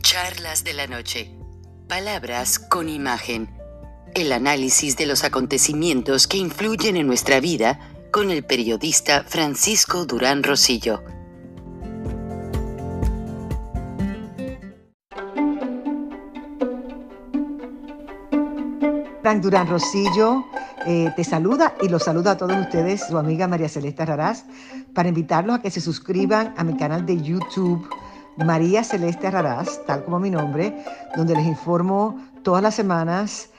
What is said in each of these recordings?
Charlas de la noche. Palabras con imagen. El análisis de los acontecimientos que influyen en nuestra vida con el periodista Francisco Durán Rosillo. Frank Durán Rosillo te saluda y los saluda a todos ustedes, su amiga María Celeste Raraz, para invitarlos a que se suscriban a mi canal de YouTube, María Celeste Raraz, tal como mi nombre, donde les informo todas las semanas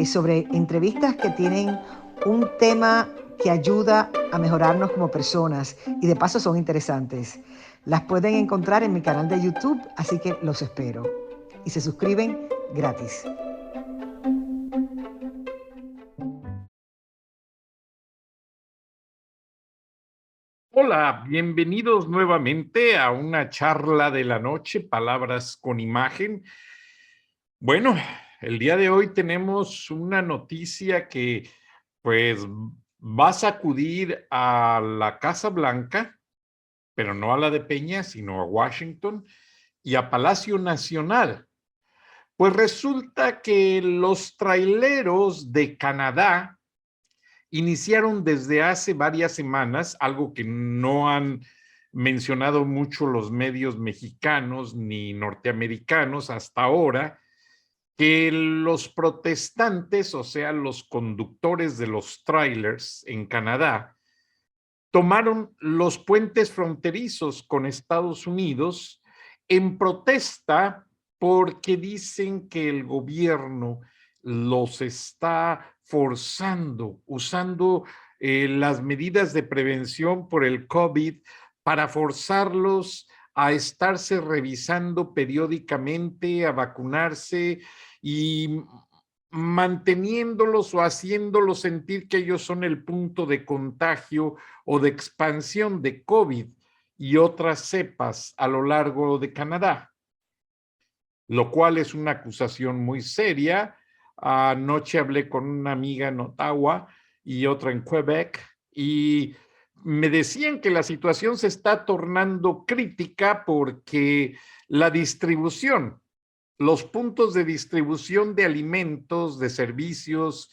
sobre entrevistas que tienen un tema que ayuda a mejorarnos como personas y de paso son interesantes. Las pueden encontrar en mi canal de YouTube, así que los espero. Y se suscriben gratis. Hola, bienvenidos nuevamente a una charla de la noche, palabras con imagen. Bueno, el día de hoy tenemos una noticia que pues va a sacudir a la Casa Blanca, pero no a la de Peña, sino a Washington y a Palacio Nacional. Pues resulta que los traileros de Canadá iniciaron desde hace varias semanas, algo que no han mencionado mucho los medios mexicanos ni norteamericanos hasta ahora, que los protestantes, o sea, los conductores de los trailers en Canadá, tomaron los puentes fronterizos con Estados Unidos en protesta porque dicen que el gobierno los está forzando, usando las medidas de prevención por el COVID para forzarlos a estarse revisando periódicamente, a vacunarse y manteniéndolos o haciéndolos sentir que ellos son el punto de contagio o de expansión de COVID y otras cepas a lo largo de Canadá, lo cual es una acusación muy seria. Anoche hablé con una amiga en Ottawa y otra en Quebec y me decían que la situación se está tornando crítica porque la distribución, los puntos de distribución de alimentos, de servicios,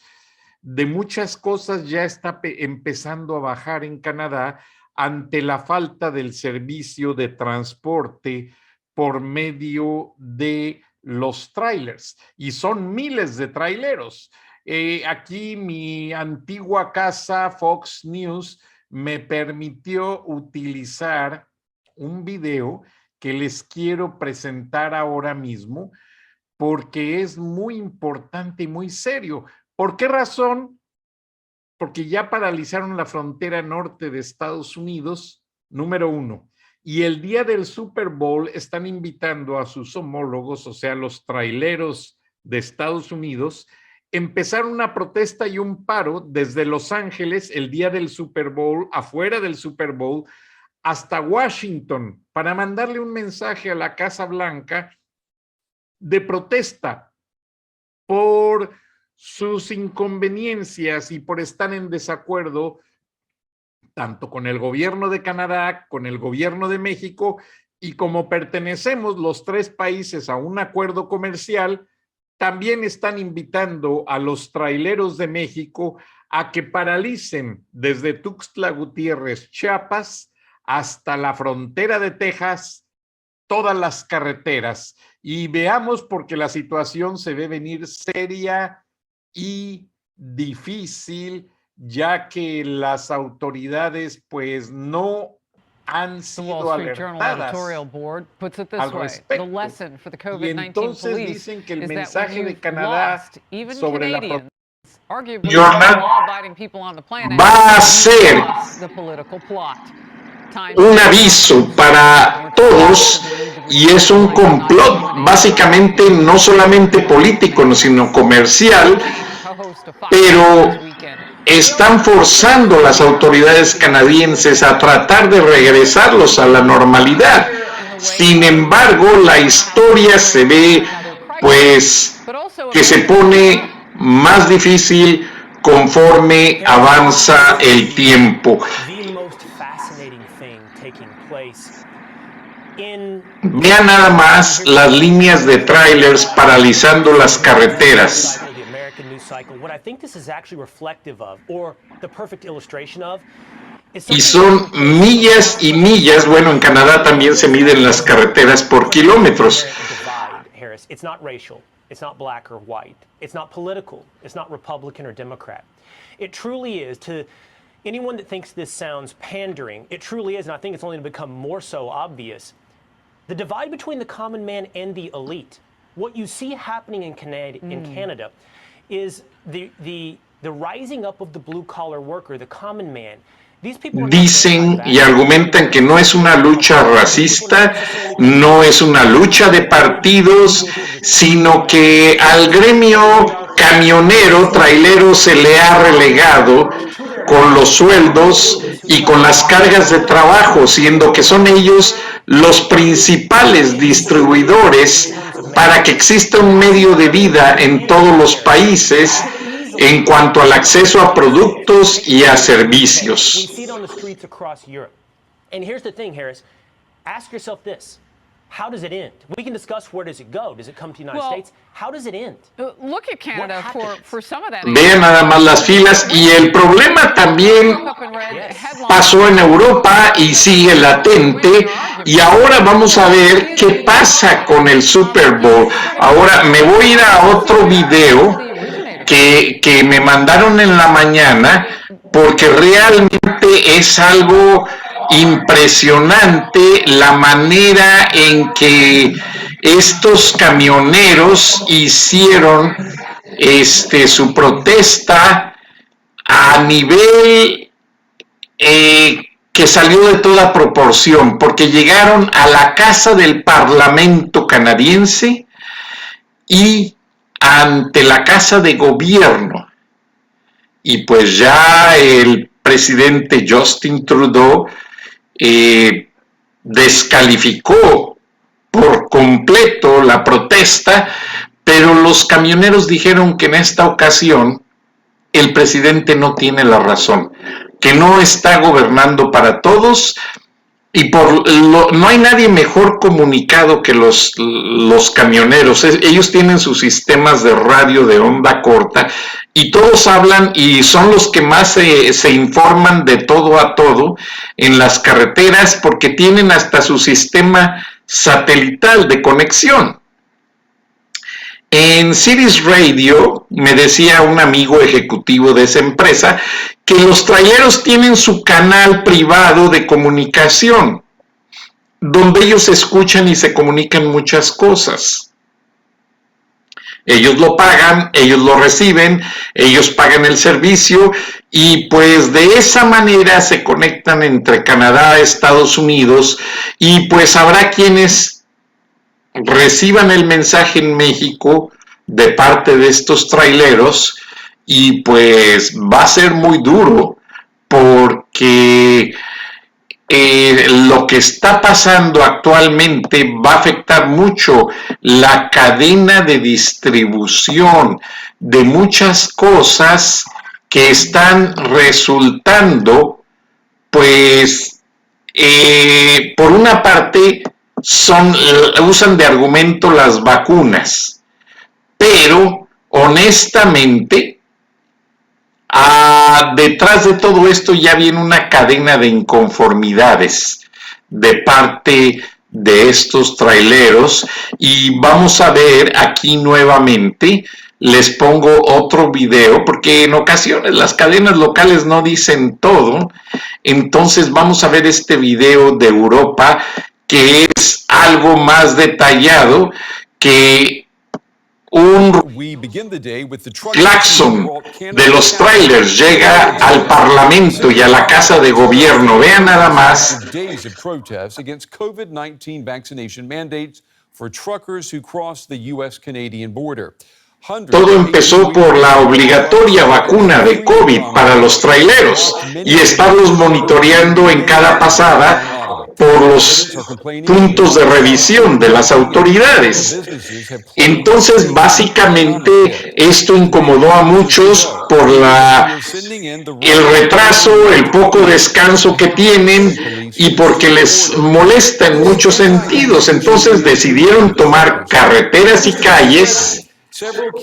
de muchas cosas ya está empezando a bajar en Canadá ante la falta del servicio de transporte por medio de los trailers. Y son miles de traileros. Aquí mi antigua casa, Fox News, me permitió utilizar un video que les quiero presentar ahora mismo porque es muy importante y muy serio. ¿Por qué razón? Porque ya paralizaron la frontera norte de Estados Unidos, número uno. Y el día del Super Bowl están invitando a sus homólogos, o sea, los traileros de Estados Unidos, empezar una protesta y un paro desde Los Ángeles el día del Super Bowl, afuera del Super Bowl, hasta Washington, para mandarle un mensaje a la Casa Blanca de protesta por sus inconveniencias y por estar en desacuerdo tanto con el gobierno de Canadá, con el gobierno de México, y como pertenecemos los tres países a un acuerdo comercial, también están invitando a los traileros de México a que paralicen desde Tuxtla Gutiérrez, Chiapas, hasta la frontera de Texas, todas las carreteras. Y veamos, porque la situación se ve venir seria y difícil, ya que las autoridades pues no han sido alertadas al respecto. Y entonces dicen que el mensaje de Canadá sobre la protesta va a ser un aviso para todos y es un complot básicamente no solamente político sino comercial, pero están forzando las autoridades canadienses a tratar de regresarlos a la normalidad. Sin embargo, la historia se ve pues que se pone más difícil conforme avanza el tiempo. Vean nada más las líneas de trailers paralizando las carreteras. Y son millas y millas. Bueno, en Canadá también se miden las carreteras por kilómetros. It's not racial, it's not black or white, it's not political, it's not Republican or Democrat. It truly is, to anyone that thinks this sounds pandering, it truly is, and I think it's only going to become more so obvious. The divide between the common man and the elite, what you see happening in Canada is the rising up of the blue-collar worker, the common man. Dicen y argumentan que no es una lucha racista, no es una lucha de partidos, sino que al gremio camionero, trailero, se le ha relegado con los sueldos y con las cargas de trabajo, siendo que son ellos los principales distribuidores para que exista un medio de vida en todos los países en cuanto al acceso a productos y a servicios. How does it end? We can discuss where does it go. Does it come to the United States? How does it end? Look at Canada for some of that. Vean nada más las filas, y el problema también pasó en Europa y sigue latente, y ahora vamos a ver qué pasa con el Super Bowl. Ahora me voy a ir a otro video que me mandaron en la mañana, porque realmente es algo impresionante la manera en que estos camioneros hicieron su protesta a nivel que salió de toda proporción, porque llegaron a la casa del Parlamento canadiense y ante la casa de gobierno, y pues ya el presidente Justin Trudeau descalificó por completo la protesta, pero los camioneros dijeron que en esta ocasión el presidente no tiene la razón, que no está gobernando para todos, y no hay nadie mejor comunicado que los camioneros. Ellos tienen sus sistemas de radio de onda corta y todos hablan, y son los que más se informan de todo a todo en las carreteras, porque tienen hasta su sistema satelital de conexión. En Cities Radio me decía un amigo ejecutivo de esa empresa que los traileros tienen su canal privado de comunicación, donde ellos escuchan y se comunican muchas cosas. Ellos lo pagan, ellos lo reciben, ellos pagan el servicio, y pues de esa manera se conectan entre Canadá, Estados Unidos, y pues habrá quienes reciban el mensaje en México de parte de estos traileros, y pues va a ser muy duro, porque lo que está pasando actualmente va a afectar mucho la cadena de distribución de muchas cosas que están resultando, pues, por una parte, usan de argumento las vacunas, pero honestamente detrás de todo esto ya viene una cadena de inconformidades de parte de estos traileros, y vamos a ver aquí nuevamente, les pongo otro video, porque en ocasiones las cadenas locales no dicen todo. Entonces vamos a ver este video de Europa, que es algo más detallado, que un claxon de los trailers llega al Parlamento y a la Casa de Gobierno. Vean nada más. Todo empezó por la obligatoria vacuna de COVID para los traileros y estarlos monitoreando en cada pasada por los puntos de revisión de las autoridades. Entonces, básicamente, esto incomodó a muchos por el retraso, el poco descanso que tienen, y porque les molesta en muchos sentidos. Entonces decidieron tomar carreteras y calles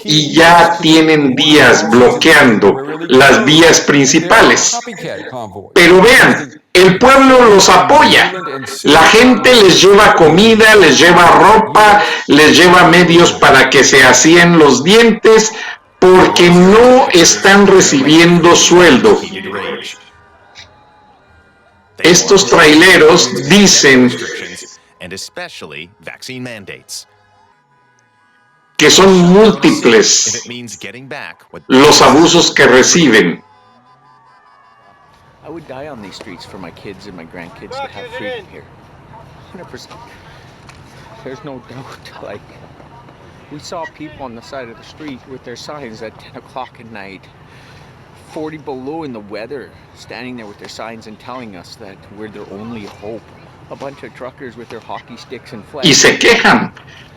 y ya tienen días bloqueando las vías principales. Pero vean, el pueblo los apoya. La gente les lleva comida, les lleva ropa, les lleva medios para que se aseen los dientes, porque no están recibiendo sueldo. Estos traileros dicen que son múltiples los abusos que reciben. I would die on these streets for my kids and my grandkids to have freedom here. 100%. There's no doubt. Like, we saw people on the side of the street with their signs at 10 o'clock at night, 40 below in the weather, standing there with their signs and telling us that we're their only hope. A bunch of truckers with their hockey sticks and flags. Y se quejan,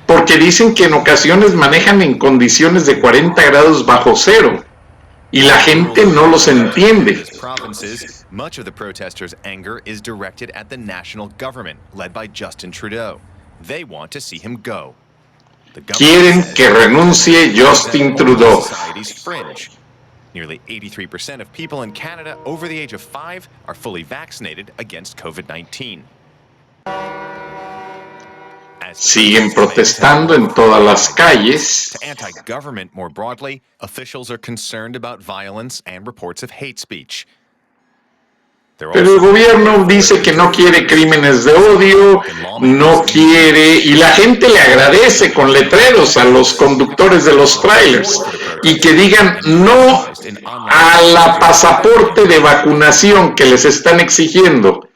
porque dicen que en ocasiones manejan en condiciones de 40 grados bajo cero. Y la gente no los entiende. Much of the protesters' anger is directed at the national government, led by Justin Trudeau. They want to see him go. Quieren que renuncie Justin Trudeau. Nearly 83% of people in Canada over the age of 5 are fully vaccinated against COVID-19. Siguen protestando en todas las calles. Anti-government more broadly, officials are concerned about violence and reports of hate speech. Pero el gobierno dice que no quiere crímenes de odio, no quiere, y la gente le agradece con letreros a los conductores de los trailers y que digan no a la pasaporte de vacunación que les están exigiendo.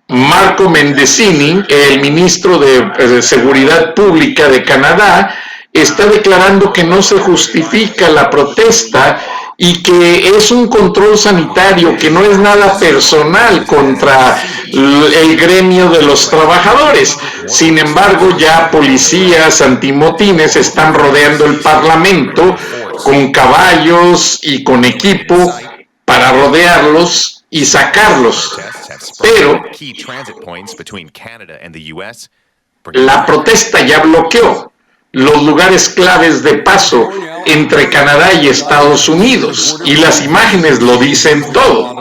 Marco Mendicini, el ministro de Seguridad Pública de Canadá, está declarando que no se justifica la protesta y que es un control sanitario, que no es nada personal contra el gremio de los trabajadores. Sin embargo, ya policías antimotines están rodeando el Parlamento con caballos y con equipo para rodearlos y sacarlos. Pero la protesta ya bloqueó los lugares claves de paso entre Canadá y Estados Unidos, y las imágenes lo dicen todo.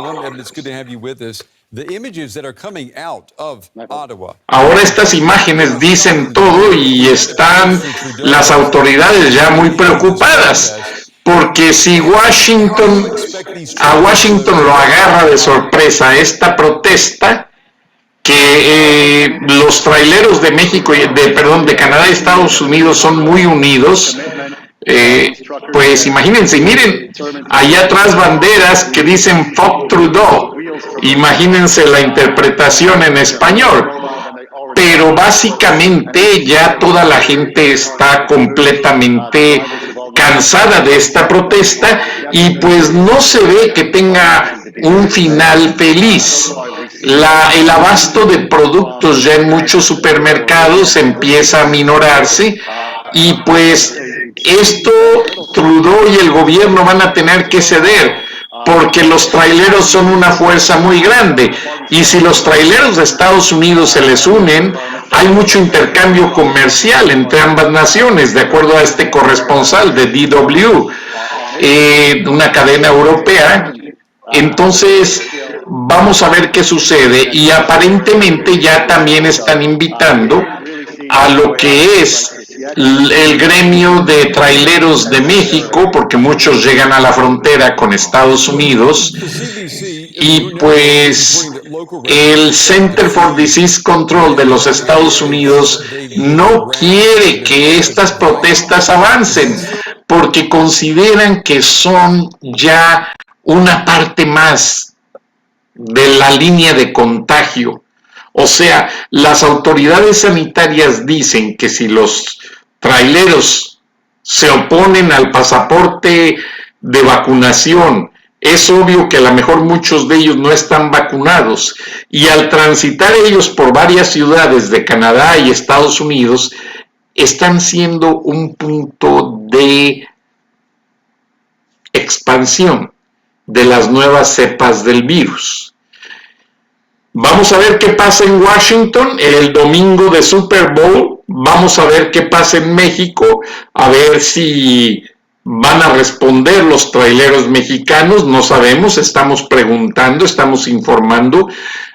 Ahora estas imágenes dicen todo y están las autoridades ya muy preocupadas, porque si a Washington lo agarra de sorpresa esta protesta, que los traileros de México, de Canadá y Estados Unidos son muy unidos, pues imagínense, miren, allá atrás banderas que dicen Fuck Trudeau, imagínense la interpretación en español, pero básicamente ya toda la gente está completamente cansada de esta protesta y pues no se ve que tenga un final feliz. El abasto de productos ya en muchos supermercados empieza a minorarse y pues esto Trudeau y el gobierno van a tener que ceder porque los traileros son una fuerza muy grande y si los traileros de Estados Unidos se les unen, hay mucho intercambio comercial entre ambas naciones, de acuerdo a este corresponsal de DW, una cadena europea. Entonces vamos a ver qué sucede y aparentemente ya también están invitando a lo que es el gremio de traileros de México, porque muchos llegan a la frontera con Estados Unidos y pues el Center for Disease Control de los Estados Unidos no quiere que estas protestas avancen porque consideran que son ya una parte más de la línea de contagio. O sea, las autoridades sanitarias dicen que si los traileros se oponen al pasaporte de vacunación, es obvio que a lo mejor muchos de ellos no están vacunados y al transitar ellos por varias ciudades de Canadá y Estados Unidos, están siendo un punto de expansión. de las nuevas cepas del virus. Vamos a ver qué pasa en Washington el domingo de Super Bowl. Vamos a ver qué pasa en México, a ver si van a responder los traileros mexicanos. No sabemos, estamos preguntando, estamos informando,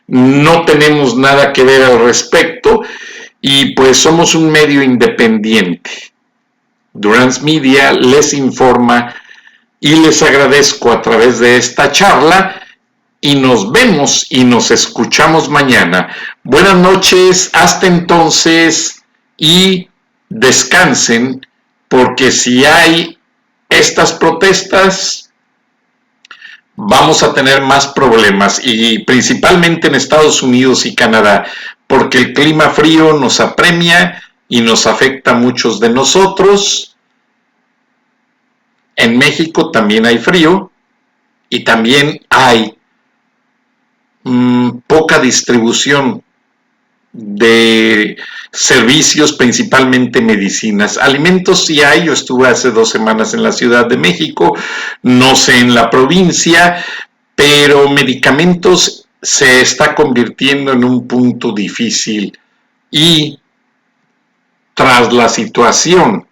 no tenemos nada que ver al respecto y pues somos un medio independiente. Durance Media les informa y les agradezco a través de esta charla y nos vemos y nos escuchamos mañana. Buenas noches, hasta entonces y descansen, porque si hay estas protestas vamos a tener más problemas y principalmente en Estados Unidos y Canadá, porque el clima frío nos apremia y nos afecta a muchos de nosotros. En México también hay frío y también hay poca distribución de servicios, principalmente medicinas. Alimentos sí hay, yo estuve hace 2 semanas en la Ciudad de México, no sé en la provincia, pero medicamentos se está convirtiendo en un punto difícil y tras la situación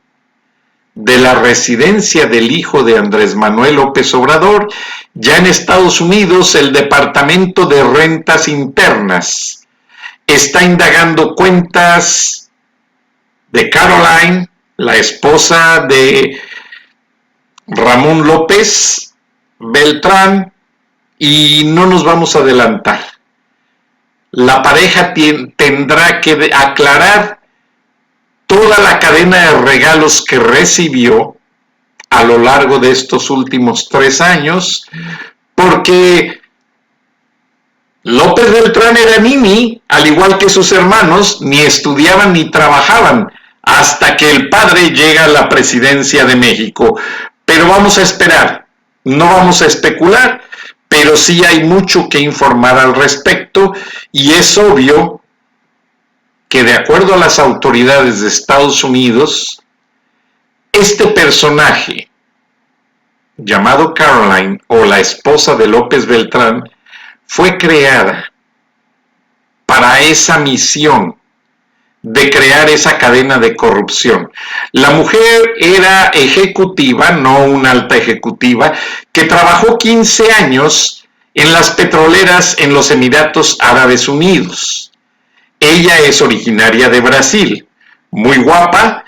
de la residencia del hijo de Andrés Manuel López Obrador, ya en Estados Unidos el Departamento de Rentas Internas está indagando cuentas de Caroline, la esposa de Ramón López Beltrán, y no nos vamos a adelantar. La pareja tendrá que aclarar toda la cadena de regalos que recibió a lo largo de estos últimos 3 años, porque López Beltrán era nini, al igual que sus hermanos, ni estudiaban ni trabajaban, hasta que el padre llega a la presidencia de México. Pero vamos a esperar, no vamos a especular, pero sí hay mucho que informar al respecto, y es obvio que de acuerdo a las autoridades de Estados Unidos, este personaje llamado Caroline, o la esposa de López Beltrán, fue creada para esa misión de crear esa cadena de corrupción. La mujer era ejecutiva, no una alta ejecutiva, que trabajó 15 años en las petroleras en los Emiratos Árabes Unidos. Ella es originaria de Brasil, muy guapa.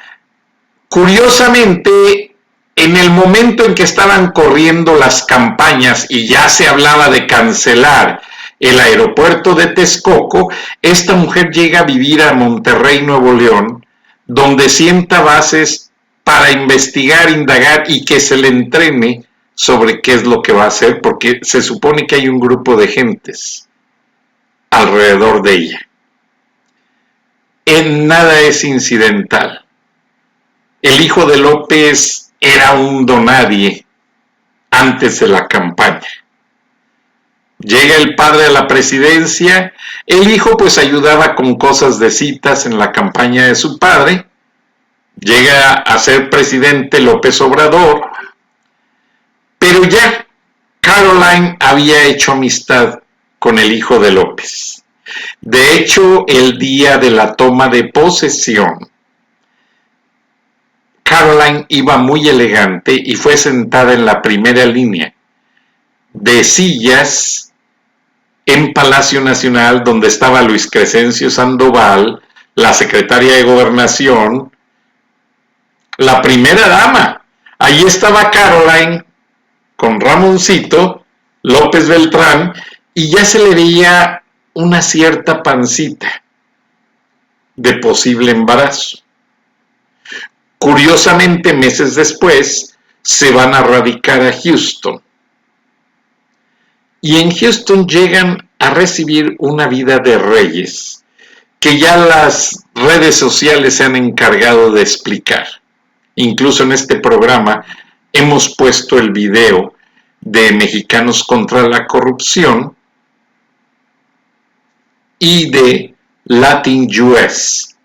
Curiosamente, en el momento en que estaban corriendo las campañas y ya se hablaba de cancelar el aeropuerto de Texcoco, esta mujer llega a vivir a Monterrey, Nuevo León, donde sienta bases para investigar, indagar y que se le entrene sobre qué es lo que va a hacer, porque se supone que hay un grupo de gentes alrededor de ella. En nada es incidental. El hijo de López era un donadie antes de la campaña. Llega el padre a la presidencia, el hijo pues ayudaba con cosas de citas en la campaña de su padre, llega a ser presidente López Obrador, pero ya Caroline había hecho amistad con el hijo de López. De hecho, el día de la toma de posesión, Caroline iba muy elegante y fue sentada en la primera línea de sillas en Palacio Nacional, donde estaba Luis Crescencio Sandoval, la secretaria de Gobernación, la primera dama. Allí estaba Caroline con Ramoncito López Beltrán y ya se le veía una cierta pancita de posible embarazo. Curiosamente, meses después, se van a radicar a Houston. Y en Houston llegan a recibir una vida de reyes, que ya las redes sociales se han encargado de explicar. Incluso en este programa hemos puesto el video de Mexicanos contra la Corrupción y de Latin US.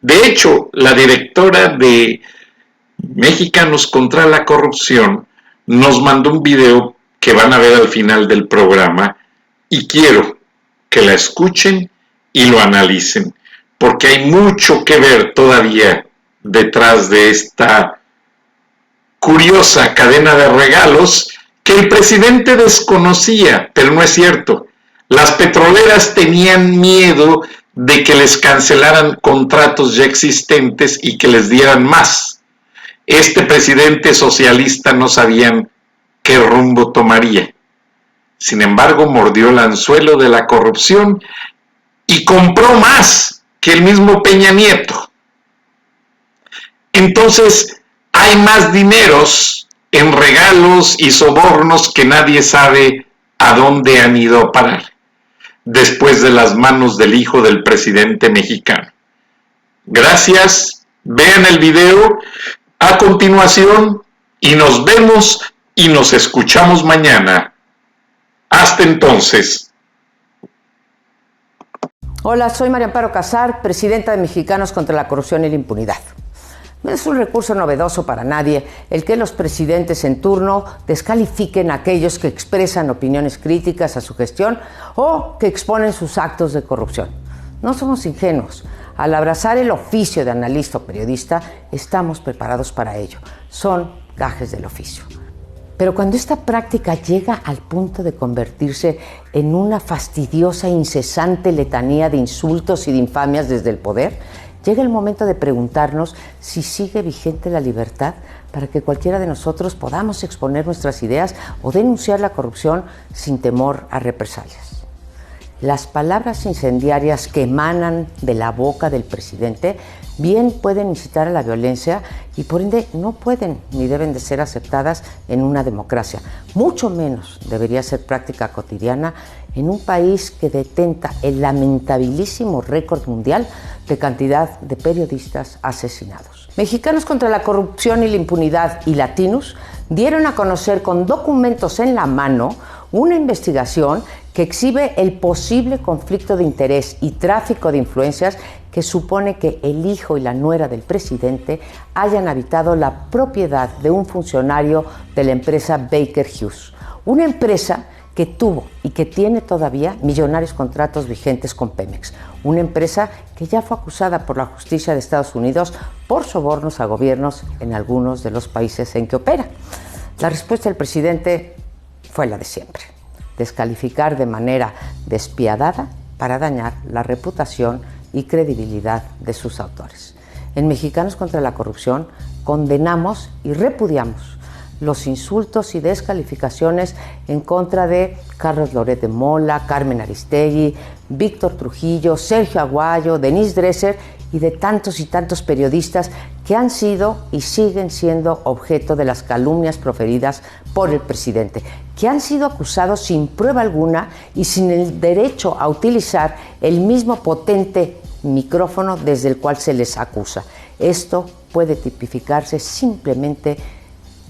De hecho, la directora de Mexicanos contra la Corrupción nos mandó un video que van a ver al final del programa y quiero que la escuchen y lo analicen, porque hay mucho que ver todavía detrás de esta curiosa cadena de regalos que el presidente desconocía, pero no es cierto. Las petroleras tenían miedo de que les cancelaran contratos ya existentes y que les dieran más. Este presidente socialista no sabían qué rumbo tomaría. Sin embargo, mordió el anzuelo de la corrupción y compró más que el mismo Peña Nieto. Entonces, hay más dineros en regalos y sobornos que nadie sabe a dónde han ido a parar, después de las manos del hijo del presidente mexicano. Gracias, vean el video a continuación y nos vemos y nos escuchamos mañana. Hasta entonces. Hola, soy María Amparo Casar, presidenta de Mexicanos contra la Corrupción y la Impunidad. No es un recurso novedoso para nadie el que los presidentes en turno descalifiquen a aquellos que expresan opiniones críticas a su gestión o que exponen sus actos de corrupción. No somos ingenuos. Al abrazar el oficio de analista o periodista, estamos preparados para ello. Son gajes del oficio. Pero cuando esta práctica llega al punto de convertirse en una fastidiosa e incesante letanía de insultos y de infamias desde el poder, llega el momento de preguntarnos si sigue vigente la libertad para que cualquiera de nosotros podamos exponer nuestras ideas o denunciar la corrupción sin temor a represalias. Las palabras incendiarias que emanan de la boca del presidente bien pueden incitar a la violencia y por ende no pueden ni deben de ser aceptadas en una democracia. Mucho menos debería ser práctica cotidiana en un país que detenta el lamentabilísimo récord mundial de cantidad de periodistas asesinados. Mexicanos contra la Corrupción y la Impunidad y Latinus dieron a conocer con documentos en la mano una investigación que exhibe el posible conflicto de interés y tráfico de influencias que supone que el hijo y la nuera del presidente hayan habitado la propiedad de un funcionario de la empresa Baker Hughes, una empresa que tuvo y que tiene todavía millonarios contratos vigentes con Pemex, una empresa que ya fue acusada por la justicia de Estados Unidos por sobornos a gobiernos en algunos de los países en que opera. La respuesta del presidente fue la de siempre: descalificar de manera despiadada para dañar la reputación y credibilidad de sus autores. En Mexicanos contra la Corrupción condenamos y repudiamos los insultos y descalificaciones en contra de Carlos Loret de Mola, Carmen Aristegui, Víctor Trujillo, Sergio Aguayo, Denise Dresser y de tantos y tantos periodistas que han sido y siguen siendo objeto de las calumnias proferidas por el presidente, que han sido acusados sin prueba alguna y sin el derecho a utilizar el mismo potente micrófono desde el cual se les acusa. Esto puede tipificarse simplemente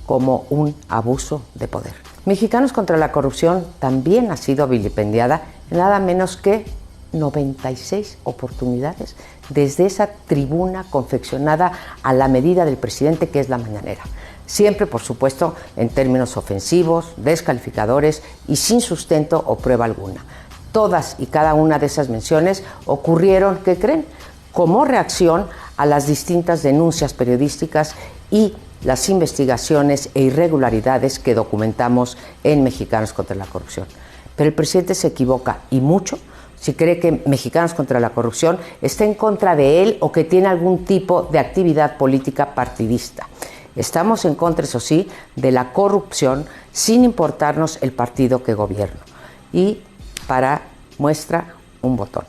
como un abuso de poder. Mexicanos contra la Corrupción también ha sido vilipendiada en nada menos que 96 oportunidades desde esa tribuna confeccionada a la medida del presidente, que es la mañanera. Siempre, por supuesto, en términos ofensivos, descalificadores y sin sustento o prueba alguna. Todas y cada una de esas menciones ocurrieron, ¿qué creen?, como reacción a las distintas denuncias periodísticas y las investigaciones e irregularidades que documentamos en Mexicanos contra la Corrupción. Pero el presidente se equivoca, y mucho, si cree que Mexicanos contra la Corrupción está en contra de él o que tiene algún tipo de actividad política partidista. Estamos en contra, eso sí, de la corrupción sin importarnos el partido que gobierna. Y para muestra, un botón.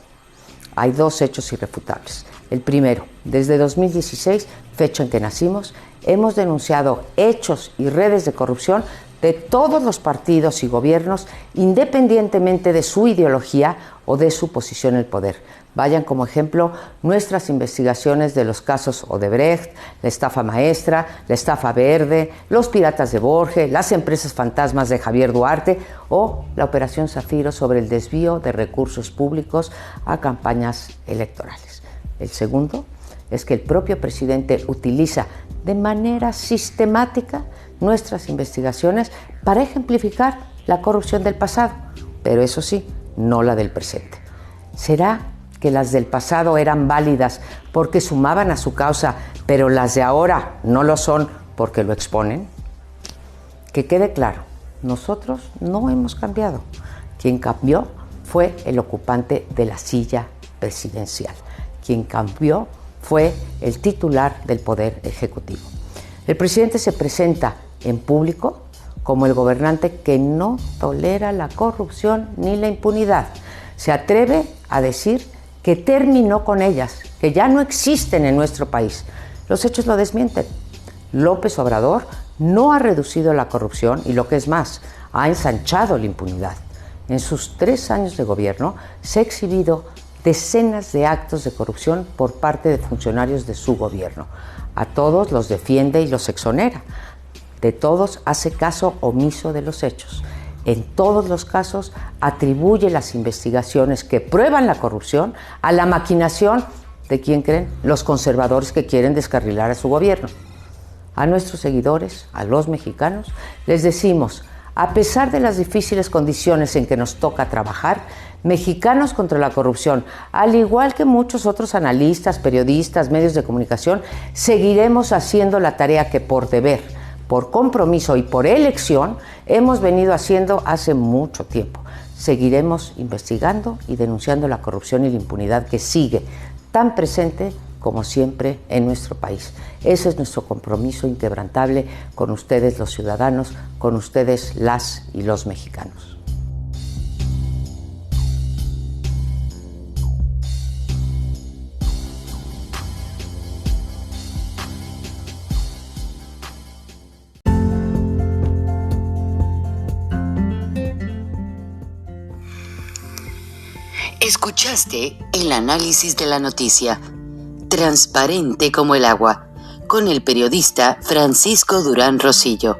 Hay dos hechos irrefutables. El primero, desde 2016, fecha en que nacimos, hemos denunciado hechos y redes de corrupción de todos los partidos y gobiernos, independientemente de su ideología o de su posición en el poder. Vayan como ejemplo nuestras investigaciones de los casos Odebrecht, la estafa maestra, la estafa verde, los piratas de Borges, las empresas fantasmas de Javier Duarte o la Operación Zafiro sobre el desvío de recursos públicos a campañas electorales. El segundo es que el propio presidente utiliza de manera sistemática nuestras investigaciones para ejemplificar la corrupción del pasado, pero eso sí, no la del presente. ¿Será que las del pasado eran válidas porque sumaban a su causa, pero las de ahora no lo son porque lo exponen? Que quede claro, nosotros no hemos cambiado. Quien cambió fue el ocupante de la silla presidencial. Quien cambió fue el titular del Poder Ejecutivo. El presidente se presenta en público como el gobernante que no tolera la corrupción ni la impunidad. Se atreve a decir que terminó con ellas, que ya no existen en nuestro país. Los hechos lo desmienten. López Obrador no ha reducido la corrupción y, lo que es más, ha ensanchado la impunidad. En sus 3 años de gobierno se ha exhibido decenas de actos de corrupción por parte de funcionarios de su gobierno. A todos los defiende y los exonera. De todos hace caso omiso de los hechos. En todos los casos atribuye las investigaciones que prueban la corrupción a la maquinación de, ¿quién creen?, los conservadores que quieren descarrilar a su gobierno. A nuestros seguidores, a los mexicanos, les decimos: a pesar de las difíciles condiciones en que nos toca trabajar, Mexicanos contra la Corrupción, al igual que muchos otros analistas, periodistas, medios de comunicación, seguiremos haciendo la tarea que por deber, por compromiso y por elección hemos venido haciendo hace mucho tiempo. Seguiremos investigando y denunciando la corrupción y la impunidad que sigue tan presente como siempre en nuestro país. Ese es nuestro compromiso inquebrantable con ustedes los ciudadanos, con ustedes las y los mexicanos. Escuchaste el análisis de la noticia, transparente como el agua, con el periodista Francisco Durán Rosillo.